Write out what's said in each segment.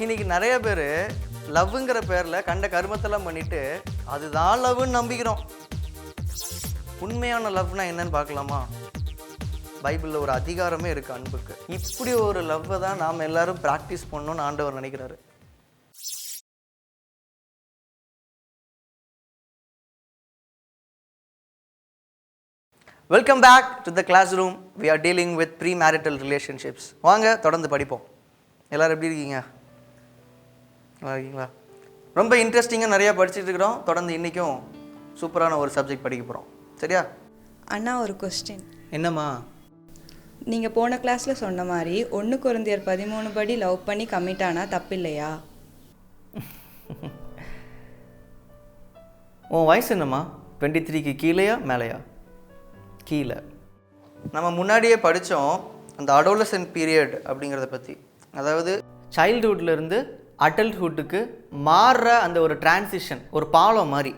இன்னைக்கு நிறைய பேர் லவ்ங்கிற பேரில் கண்ட கருமத்தெல்லாம் பண்ணிட்டு அதுதான் லவ்னு நம்பிக்கிறோம். உண்மையான லவ்னா என்னன்னு பார்க்கலாமா? பைபிளில் ஒரு அதிகாரமே இருக்குது அன்புக்கு. இப்படி ஒரு லவ்வை தான் நாம் எல்லாரும் ப்ராக்டிஸ் பண்ணணும்னு ஆண்டவர் நினைக்கிறாரு. Welcome back to the class room. We are dealing with premarital relationships. வாங்க தொடர்ந்து படிப்போம். எல்லோரும் எப்படி இருக்கீங்க? நல்லா இருக்கீங்களா? ரொம்ப இன்ட்ரெஸ்டிங்காக நிறையா படிச்சுட்டு இருக்கிறோம். தொடர்ந்து இன்றைக்கும் சூப்பரான ஒரு சப்ஜெக்ட் படிக்க போகிறோம். சரியா அண்ணா? ஒரு கொஸ்டின். என்னம்மா? நீங்கள் போன கிளாஸில் சொன்ன மாதிரி 1 கொரிந்தியர் 13 படி லவ் பண்ணி கமிட் ஆனால் தப்பு இல்லையா? உன் வயசு என்னம்மா? 23க்கு கீழேயா மேலேயா? கீழே. நம்ம முன்னாடியே படித்தோம் அந்த அடோலசன்ட் பீரியட் அப்படிங்கிறத பற்றி. அதாவது சைல்டுஹுட்லேருந்து அடல்ட்ஹுட்டுக்கு மாறுற அந்த ஒரு டிரான்சிஷன், ஒரு பாலம் மாதிரி.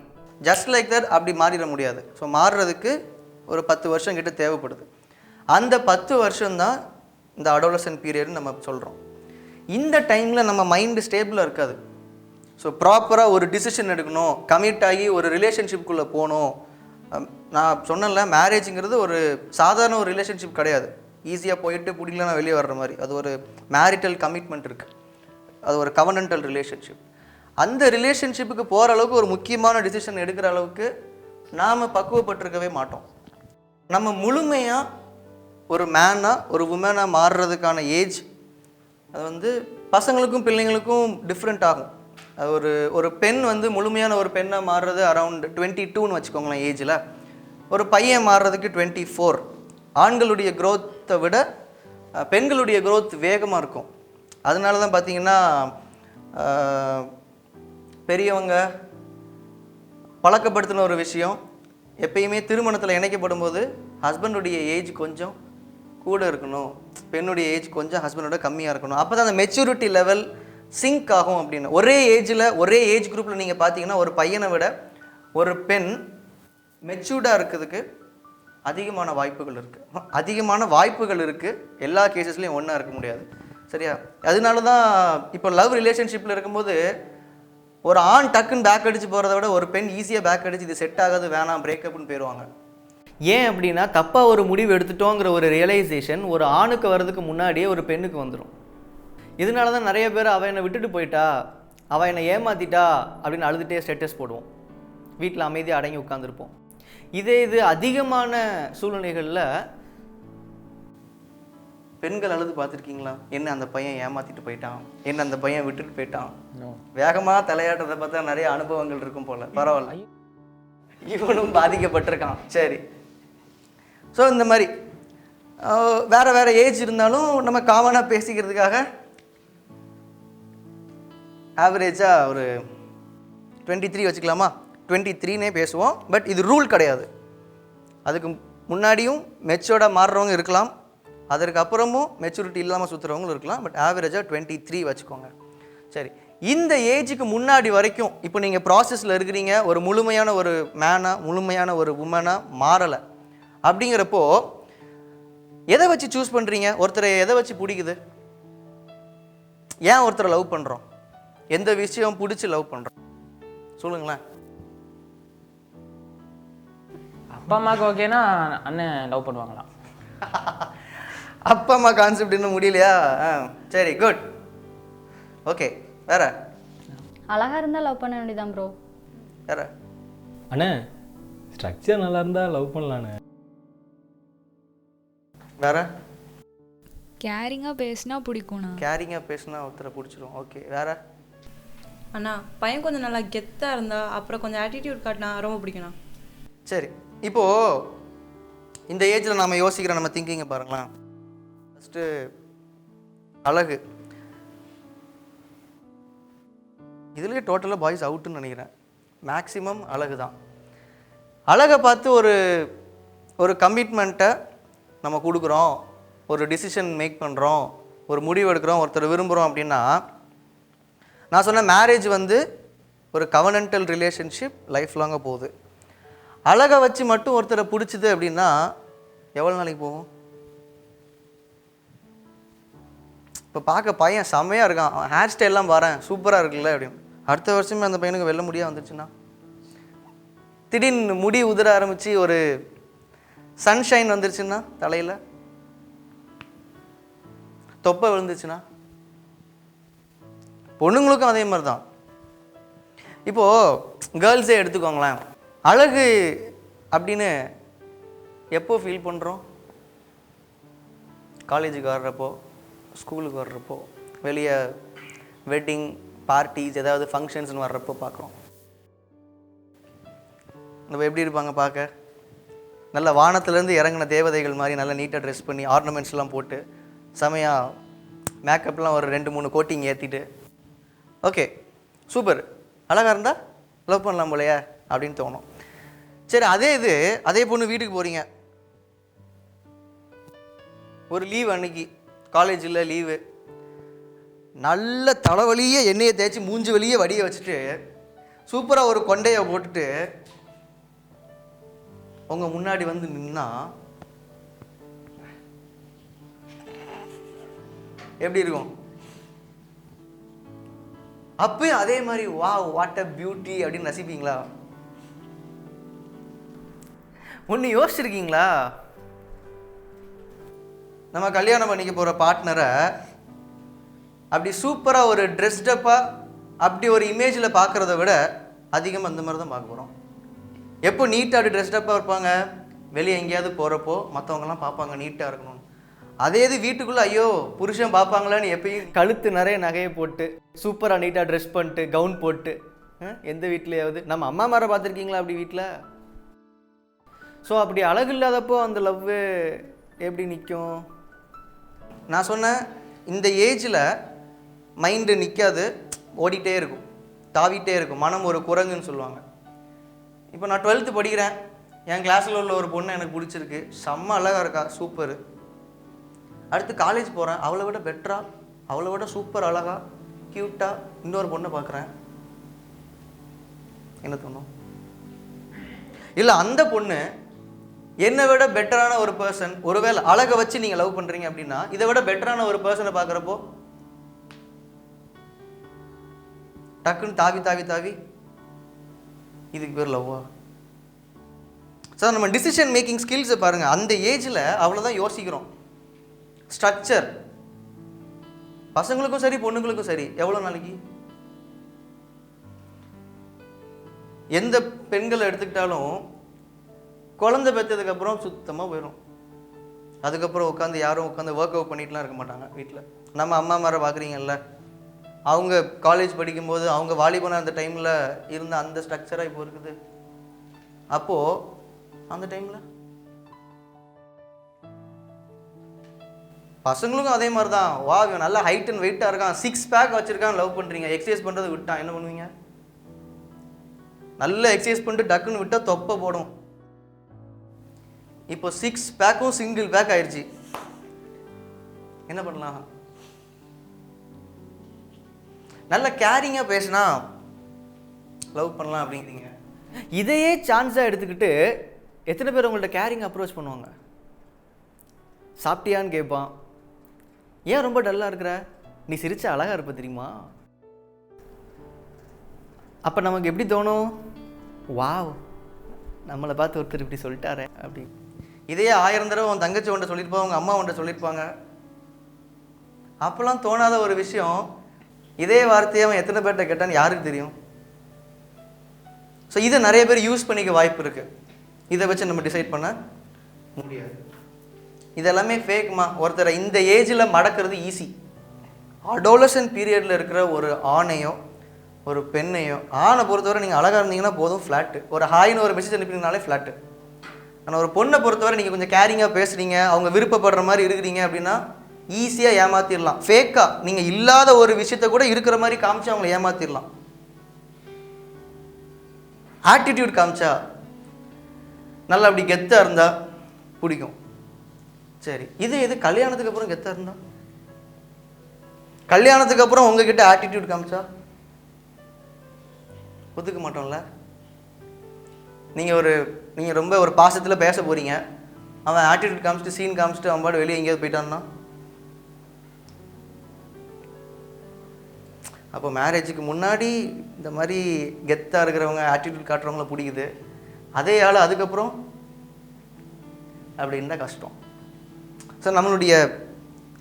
ஜஸ்ட் லைக் தட் அப்படி மாறிட முடியாது. ஸோ மாறுறதுக்கு ஒரு 10 வருஷம் கிட்ட தேவைப்படுது. அந்த 10 வருஷம்தான் இந்த அடோலசன்ட் பீரியட்னு நம்ம சொல்கிறோம். இந்த டைமில் நம்ம மைண்டு ஸ்டேபிளாக இருக்காது. ஸோ ப்ராப்பராக ஒரு டிசிஷன் எடுக்கணும், கமிட் ஆகி ஒரு ரிலேஷன்ஷிப்குள்ளே போகணும். நான் சொன்னேன்ல, மேரேஜுங்கிறது ஒரு சாதாரண ஒரு ரிலேஷன்ஷிப் கிடையாது. ஈஸியாக போயிட்டு பிடிக்கலன்னா வெளியே வர்ற மாதிரி. அது ஒரு மேரிட்டல் கமிட்மெண்ட் இருக்குது. அது ஒரு கவர்னன்டல் ரிலேஷன்ஷிப். அந்த ரிலேஷன்ஷிப்புக்கு போகிற அளவுக்கு ஒரு முக்கியமான டிசிஷன் எடுக்கிற அளவுக்கு நாம் பக்குவப்பட்டிருக்கவே மாட்டோம். நம்ம முழுமையாக ஒரு மேனாக ஒரு உமனாக மாறுறதுக்கான ஏஜ் அது பசங்களுக்கும் பிள்ளைங்களுக்கும் டிஃப்ரெண்ட் ஆகும். அது ஒரு பெண் முழுமையான ஒரு பெண்ணை மாறுறது அரவுண்ட் 22ன்னு வச்சுக்கோங்களேன் ஏஜில். ஒரு பையன் மாறுறதுக்கு 24. ஆண்களுடைய க்ரோத்தை விட பெண்களுடைய க்ரோத் வேகமாக இருக்கும். அதனால தான் பார்த்திங்கன்னா பெரியவங்க பழக்கப்படுத்தின ஒரு விஷயம், எப்பயுமே திருமணத்தில் இணைக்கப்படும் போது ஹஸ்பண்டுடைய ஏஜ் கொஞ்சம் கூட இருக்கணும், பெண்ணுடைய ஏஜ் கொஞ்சம் ஹஸ்பண்டோட கம்மியாக இருக்கணும். அப்போ தான் அந்த மெச்சூரிட்டி லெவல் சிங்க் ஆகும் அப்படின்னு. ஒரே ஏஜில் ஒரே ஏஜ் குரூப்பில் நீங்கள் பார்த்தீங்கன்னா ஒரு பையனை விட ஒரு பெண் மெச்சூர்டாக இருக்கிறதுக்கு அதிகமான வாய்ப்புகள் இருக்குது. எல்லா கேசஸ்லையும் ஒன்றா இருக்க முடியாது. சரியா? அதனால தான் இப்போ லவ் ரிலேஷன்ஷிப்பில் இருக்கும்போது ஒரு ஆண் டக்குன்னு பேக் அடித்து போகிறத விட ஒரு பெண் ஈஸியாக பேக் அடித்து இது செட் ஆகாது, வேணாம், பிரேக்கப்னு போயிடுவாங்க. ஏன் அப்படின்னா தப்பாக ஒரு முடிவு எடுத்துட்டோங்கிற ஒரு ரியலைசேஷன் ஒரு ஆணுக்கு வர்றதுக்கு முன்னாடியே ஒரு பெண்ணுக்கு வந்துடும். இதனால தான் நிறைய பேர் அவள் என்னை விட்டுட்டு போயிட்டா, அவள் என்னை ஏமாற்றிட்டா அப்படின்னு அழுதுகிட்டே ஸ்டேட்டஸ் போடுவோம். வீட்டில் அமைதியாக அடங்கி உட்காந்துருப்போம். இது அதிகமான சூழ்நிலைகளில் பெண்கள் அழுது பார்த்துருக்கீங்களா? என்ன அந்த பையன் ஏமாற்றிட்டு போயிட்டான், என்ன அந்த பையன் விட்டுட்டு போயிட்டான், வேகமாக தலையாட்டுறதை பார்த்தா நிறைய அனுபவங்கள் இருக்கும் போல். பரவாயில்ல, இவனும் பாதிக்கப்பட்டிருக்கான். சரி. ஸோ இந்த மாதிரி வேறு ஏஜ் இருந்தாலும் நம்ம காமனாக பேசிக்கிறதுக்காக ஆவரேஜாக ஒரு 23 வச்சுக்கலாமா? 23னே பேசுவோம். பட் இது ரூல் கிடையாது. அதுக்கு முன்னாடியும் மெச்சூர்டாக மாறுறவங்க இருக்கலாம், அதற்கு அப்புறமும் மெச்சூரிட்டி இல்லாமல் சுற்றுறவங்களும் இருக்கலாம். பட் ஆவரேஜாக 23 வச்சுக்கோங்க. சரி, இந்த ஏஜுக்கு முன்னாடி வரைக்கும் இப்போ நீங்கள் ப்ராசஸில் இருக்கிறீங்க, ஒரு முழுமையான ஒரு மேனாக முழுமையான ஒரு உமனாக மாறலை. அப்படிங்கிறப்போ எதை வச்சு சூஸ் பண்ணுறீங்க? ஒருத்தரை எதை வச்சு பிடிக்குது? ஏன் ஒருத்தரை லவ் பண்ணுறோம்? எந்த விஷயம் பிடிச்சி லவ் பண்ணுறோம் சொல்லுங்களேன். அப்பா அம்மாவுக்கு ஓகேனா அண்ணன் லவ் பண்ணுவாங்களா? அப்பா அம்மா கான்செப்ட் இன்னும் முடியலையா? சரி, குட், ஓகே. வேற? அழகா இருந்தா லவ் பண்ண வேண்டியதான் ப்ரோ. வேற? அண்ணே, ஸ்ட்ரக்சர் நல்லா இருந்தா லவ் பண்ணலாண்ணே. வேற? கேரிங்காக பேசினா பிடிக்கும்ண்ணா. கேரிங்காக பேசினா ஒருத்தரை பிடிச்சிரும். ஓகே. வேற? அண்ணா, பையன் கொஞ்சம் நல்லா கெத்தாக இருந்தா, அப்புறம் கொஞ்சம் ஆட்டிடியூட் காட்டினா ரொம்ப பிடிக்குண்ணா. சரி, இப்போது இந்த ஏஜில் நம்ம யோசிக்கிற நம்ம திங்கிங்கை பாருங்களேன். ஃபஸ்ட்டு அழகு. இதுலேயே டோட்டலாக பாய்ஸ் அவுட்டுன்னு நினைக்கிறேன். மேக்ஸிமம் அழகு தான். அழகை பார்த்து ஒரு கமிட்மெண்ட்டை நம்ம கொடுக்குறோம், ஒரு டிசிஷன் மேக் பண்ணுறோம், ஒரு முடிவு எடுக்கிறோம், ஒருத்தர் விரும்புகிறோம் அப்படின்னா, நான் சொன்ன மேரேஜ் ஒரு கவர்னன்டல் ரிலேஷன்ஷிப் லைஃப் லாங்காக போகுது. அழகை வச்சு மட்டும் ஒருத்தரை பிடிச்சிது அப்படின்னா எவ்வளோ நாளைக்கு போகும்? இப்போ பார்க்க பையன் செம்மையாக இருக்கான், ஹேர் ஸ்டைல்லாம் பாரேன் சூப்பராக இருக்குல்ல அப்படின்னு. அடுத்த வருஷமே அந்த பையனுக்கு வெள்ள முடியாக வந்துச்சுன்னா, திடீர்னு முடி உதிர ஆரம்பித்து ஒரு சன்ஷைன் வந்துருச்சுன்னா, தலையில் தொப்பை விழுந்துச்சுன்னா, பொண்ணுங்களுக்கும் அதே மாதிரி தான். இப்போது கேர்ள்ஸே எடுத்துக்கோங்களேன், அழகு அப்படின்னு எப்போ ஃபீல் பண்ணுறோம்? காலேஜுக்கு வர்றப்போ, ஸ்கூலுக்கு வர்றப்போ, வெளியே வெட்டிங் பார்ட்டிஸ் ஏதாவது ஃபங்க்ஷன்ஸ்னு வர்றப்போ பார்க்குறோம். நம்ம எப்படி இருப்பாங்க பார்க்க? நல்ல வானத்துலேருந்து இறங்கின தேவதைகள் மாதிரி நல்லா நீட்டாக ட்ரெஸ் பண்ணி ஆர்னமெண்ட்ஸ்லாம் போட்டு செமையாக மேக்கப்லாம் ஒரு 2-3 கோட்டிங் ஏற்றிட்டு, ஓகே சூப்பர், அழகாக இருந்தால் லவ் பண்ணலாம் போலையே அப்படின்னு தோணும். சரி, அதே பொண்ணு வீட்டுக்கு போகிறீங்க, ஒரு லீவ் அன்னைக்கு, காலேஜில் லீவு, நல்ல தலைவலியே எண்ணெயை தேய்ச்சி மூஞ்சி வலியே வடியை வச்சுட்டு சூப்பராக ஒரு கொண்டையை போட்டுட்டு உங்கள் முன்னாடி வந்து நின்னா எப்படி இருக்கும்? அப்பயும் அதே மாதிரி வாவ் வாட் அ பியூட்டி அப்படின்னு ரசிப்பீங்களா? ஒன்று யோசிச்சிருக்கீங்களா? நம்ம கல்யாணம் பண்ணிக்க போகிற பார்ட்னரை அப்படி சூப்பராக ஒரு ட்ரெஸ்டப்பாக அப்படி ஒரு இமேஜில் பார்க்குறத விட அதிகமாக அந்த மாதிரி தான் பார்க்க போகிறோம். எப்போ நீட்டாக அப்படி ட்ரெஸ்டப்பாக இருப்பாங்க, வெளியே எங்கேயாவது போகிறப்போ மற்றவங்கலாம் பார்ப்பாங்க நீட்டாக இருக்கணும். அதே இது வீட்டுக்குள்ளே ஐயோ புருஷன் பார்ப்பாங்களான்னு எப்பயும் கழுத்து நிறைய நகையை போட்டு சூப்பராக நீட்டாக ட்ரெஸ் பண்ணிட்டு கவுன் போட்டு எந்த வீட்லையாவது நம்ம அம்மா மாரை பார்த்துருக்கீங்களா அப்படி வீட்டில்? ஸோ அப்படி அழகு இல்லாதப்போ அந்த லவ்வு எப்படி நிற்கும்? நான் சொன்னேன், இந்த ஏஜில் மைண்டு நிற்காது, ஓடிட்டே இருக்கும், தாவிட்டே இருக்கும், மனம் ஒரு குரங்குன்னு சொல்லுவாங்க. இப்போ நான் 12th படிக்கிறேன், என் கிளாஸில் உள்ள ஒரு பொண்ணு எனக்கு பிடிச்சிருக்கு, செம்ம அழகாக இருக்கா, சூப்பரு. அடுத்து காலேஜ் போகிறேன், அவளை விட பெட்டரா, அவளை விட சூப்பர் அழகா க்யூட்டாக இன்னொரு பொண்ணை பார்க்குறேன், என்ன தோணும்? இல்லை அந்த பொண்ணு என்னை விட பெட்டரான ஒரு பர்சன், ஒருவேளை அழகை வச்சு நீங்கள் லவ் பண்ணுறீங்க அப்படின்னா இதை விட பெட்டரான ஒரு பர்சனை பார்க்குறப்போ டக்குன்னு தாவி தாவி தாவி இதுக்கு பேர் லவ்வா? சார் நம்ம டிசிஷன் மேக்கிங் ஸ்கில்ஸை பாருங்கள், அந்த ஏஜில் அவ்வளோதான் யோசிக்கிறோம். ஸ்ட்ரக்சர் பசங்களுக்கும் சரி பொண்ணுங்களுக்கும் சரி, எவ்வளோ நாளைக்கு எந்த பெண்களை எடுத்துக்கிட்டாலும் குழந்தை பெற்றதுக்கப்புறம் சுத்தமாக போயிடும். அதுக்கப்புறம் உட்காந்து யாரும் உட்காந்து ஒர்க் அவுட் பண்ணிட்டுலாம் இருக்க மாட்டாங்க வீட்டில். நம்ம அம்மா மாரை பார்க்குறீங்கல்ல, அவங்க காலேஜ் படிக்கும்போது அவங்க வாலிபனாக அந்த டைமில் இருந்த அந்த ஸ்ட்ரக்சராக இப்போ இருக்குது. அப்போது அந்த டைமில் பசங்களுக்கும் அதே மாதிரி தான். வா இவன் நல்லா ஹைட் அண்ட் வெயிட்டாக இருக்கான், 6 பேக் வச்சுருக்கான், லவ் பண்ணுறீங்க. எக்ஸசைஸ் பண்ணுறது விட்டான், என்ன பண்ணுவீங்க? நல்லா எக்ஸசைஸ் பண்ணிட்டு டக்குன்னு விட்டால் தொப்பை போடும். இப்போ 6 பேக்கும் சிங்கிள் பேக் ஆயிடுச்சு, என்ன பண்ணலாம்? நல்ல கேரிங்காக பேசினா லவ் பண்ணலாம் அப்படிங்கிறீங்க. இதையே சான்ஸாக எடுத்துக்கிட்டு எத்தனை பேர் உங்கள்ட்ட கேரிங் அப்ரோச் பண்ணுவாங்க? சாப்பிட்டியான்னு கேட்பான், ஏன் ரொம்ப டல்லாக இருக்கிற, நீ சிரிச்சா அழகாக இருப்ப தெரியுமா? அப்போ நமக்கு எப்படி தோணும்? வாவ், நம்மளை பார்த்து ஒருத்தர் இப்படி சொல்லிட்டாரே அப்படி. இதையே 1000 தடவை உன் தங்கச்சி ஒன்றை சொல்லியிருப்பாங்க, உங்கள் அம்மா ஒன்றை சொல்லியிருப்பாங்க. அப்போல்லாம் தோணாத ஒரு விஷயம், இதே வார்த்தையை அவன் எத்தனை பேர்கிட்ட கேட்டான்னு யாருக்கு தெரியும்? ஸோ இதை நிறைய பேர் யூஸ் பண்ணிக்க வாய்ப்பு இருக்குது. இதை வச்சு நம்ம டிசைட் பண்ண முடியாது. இதெல்லாமே ஃபேக்மா. ஒருத்தரை இந்த ஏஜில் மடக்கிறது ஈஸி. அடோலசன்ட் பீரியடில் இருக்கிற ஒரு ஆணையோ ஒரு பெண்ணையோ, ஆணை பொறுத்தவரை நீங்கள் அழகாக இருந்தீங்கன்னா போதும் ஃப்ளாட்டு, ஒரு ஹாய்னு ஒரு மெசேஜ் அனுப்பினீங்கனாலே ஃப்ளாட்டு. ஆனால் ஒரு பொண்ணை பொறுத்தவரை நீங்கள் கொஞ்சம் கேரிங்காக பேசுகிறீங்க, அவங்க விருப்பப்படுற மாதிரி இருக்கிறீங்க அப்படின்னா ஈஸியாக ஏமாற்றிடலாம். ஃபேக்காக நீங்கள் இல்லாத ஒரு விஷயத்த கூட இருக்கிற மாதிரி காமிச்சு அவங்கள ஏமாற்றிடலாம். ஆட்டிடியூட் காமிச்சா நல்லா அப்படி கெத்தாக இருந்தால் பிடிக்கும். சரி, இது கல்யாணத்துக்கு அப்புறம் கெத்தாக இருந்தால், கல்யாணத்துக்கு அப்புறம் உங்ககிட்ட ஆட்டிடியூட் காமிச்சா ஒத்துக்க மாட்டோம்ல. நீங்கள் ரொம்ப ஒரு பாசத்தில் பேச போகிறீங்க, அவன் ஆட்டிடியூட் காமிச்சிட்டு சீன் காமிச்சிட்டு அவன் பாடு வெளியே எங்கேயாவது போயிட்டான்னா அப்போ மேரேஜுக்கு முன்னாடி இந்த மாதிரி கெத்தாக இருக்கிறவங்க ஆட்டிடியூட் காட்டுறவங்கள பிடிக்குது, அதே ஆள் அதுக்கப்புறம் அப்படி இருந்தால் கஷ்டம். ஸோ நம்மளுடைய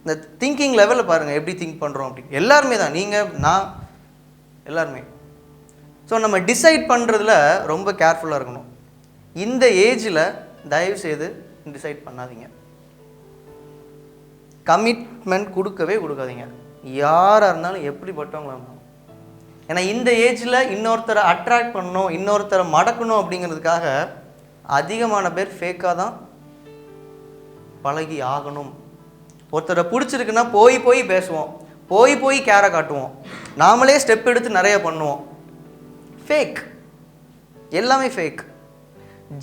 இந்த திங்கிங் லெவலில் பாருங்கள் எப்படி திங்க் பண்ணுறோம் அப்படி. எல்லாருமே தான், நீங்கள் நான் எல்லாருமே. ஸோ நம்ம டிசைட் பண்ணுறதுல ரொம்ப கேர்ஃபுல்லாக இருக்கணும். இந்த ஏஜில் தயவு செய்து டிசைட் பண்ணாதீங்க, கமிட்மெண்ட் கொடுக்கவே கொடுக்காதீங்க, யாராக இருந்தாலும் எப்படிப்பட்டவங்களா இருந்தாலும். ஏன்னா இந்த ஏஜில் இன்னொருத்தரை அட்ராக்ட் பண்ணணும், இன்னொருத்தரை மடக்கணும் அப்படிங்கிறதுக்காக அதிகமான பேர் ஃபேக்காக தான் பழகி ஆகணும். ஒருத்தரை பிடிச்சிருக்குன்னா போய் போய் பேசுவோம், போய் போய் கேரை காட்டுவோம், நாமளே ஸ்டெப் எடுத்து நிறைய பண்ணுவோம். ஃபேக், எல்லாமே ஃபேக்.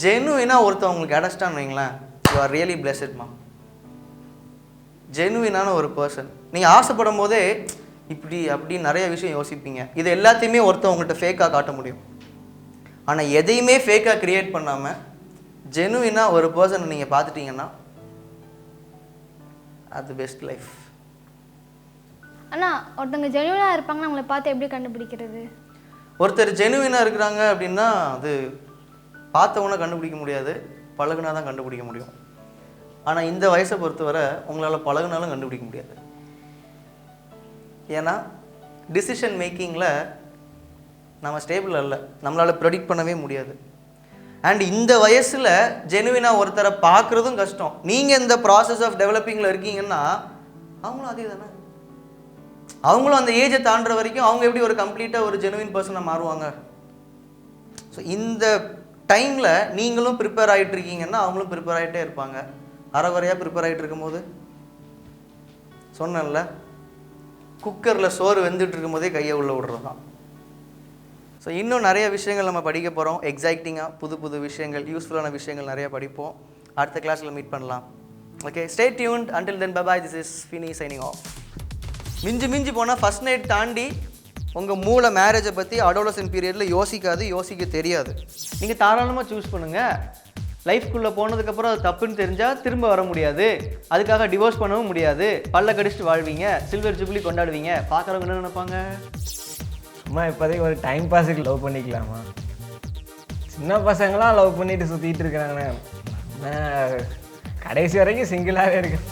ஜெனுவினாக ஒருத்தவங்களுக்கு அடஸ்டான்னு வைங்களேன், யூ ஆர் ரியலி பிளெஸட்மா. ஜெனுவினான ஒரு பர்சன். நீங்கள் ஆசைப்படும் போதே இப்படி அப்படி நிறைய விஷயம் யோசிப்பீங்க. இது எல்லாத்தையுமே ஒருத்தவங்கள்ட்ட ஃபேக்காக காட்ட முடியும். ஆனால் எதையுமே ஃபேக்காக க்ரியேட் பண்ணாமல் ஜெனுவினாக ஒரு பர்சனை நீங்கள் பார்த்துட்டீங்கன்னா அது பெஸ்ட் லைஃப். அண்ணா, ஒருத்தவங்க ஜெனுவனாக இருப்பாங்கன்னா அவங்கள பார்த்து எப்படி கண்டுபிடிக்கிறது? ஒருத்தர் ஜெனுவினாக இருக்கிறாங்க அப்படின்னா அது பார்த்தவொன்னே கண்டுபிடிக்க முடியாது, பழகுனா தான் கண்டுபிடிக்க முடியும். ஆனால் இந்த வயசை பொறுத்தவரை உங்களால் பழகுனாலும் கண்டுபிடிக்க முடியாது. ஏன்னா டிசிஷன் மேக்கிங்கில் நம்ம ஸ்டேபிள் அல்ல, நம்மளால் ப்ரெடிக்ட் பண்ணவே முடியாது. அண்ட் இந்த வயசில் ஜெனுவினாக ஒருத்தரை பார்க்குறதும் கஷ்டம். நீங்கள் இந்த ப்ராசஸ் ஆஃப் டெவலப்பிங்கில் இருக்கீங்கன்னா அவங்களும் அதே தானே. அவங்களும் அந்த ஏஜை தாண்டுற வரைக்கும் அவங்க எப்படி ஒரு கம்ப்ளீட்டாக ஒரு ஜெனுவின் பர்சனாக மாறுவாங்க? ஸோ இந்த டைமில் நீங்களும் ப்ரிப்பேர் ஆகிட்டு இருக்கீங்கன்னா அவங்களும் ப்ரிப்பேர் ஆகிட்டே இருப்பாங்க. அரைகுறையாக ப்ரிப்பேர் ஆகிட்டு இருக்கும்போது சொன்னேன்ல, குக்கரில் சோறு வெந்துட்டு இருக்கும்போதே கையை உள்ளே விடுறது தான். ஸோ இன்னும் நிறைய விஷயங்கள் நம்ம படிக்க போகிறோம். எக்ஸைட்டிங்காக புது புது விஷயங்கள், யூஸ்ஃபுல்லான விஷயங்கள் நிறைய படிப்போம். அடுத்த கிளாஸில் மீட் பண்ணலாம். Okay, stay tuned. Until then, bye. This is ஃபினி சைனிங் ஆஃப். மிஞ்சி போனால் ஃபஸ்ட் நைட் தாண்டி உங்கள் மூளை மேரேஜை பற்றி அடோலசன்ட் பீரியடில் யோசிக்க தெரியாது. நீங்கள் தாராளமாக சூஸ் பண்ணுங்கள். லைஃப்குள்ளே போனதுக்கப்புறம் அது தப்புன்னு தெரிஞ்சால் திரும்ப வர முடியாது, அதுக்காக டிவோர்ஸ் பண்ணவும் முடியாது, பல்ல கடிச்சிட்டு வாழ்வீங்க, சில்வர் ஜூப்ளி கொண்டாடுவீங்க. பார்க்குறவங்க என்ன நினைப்பாங்க? சும்மா இப்போதைக்கு ஒரு டைம் பாஸுக்கு லவ் பண்ணிக்கலாமா? சின்ன பசங்களாம் லவ் பண்ணிட்டு சுற்றிட்டு இருக்கிறாங்க, கடைசி வரைக்கும் சிங்கிளாகவே இருக்கேன்.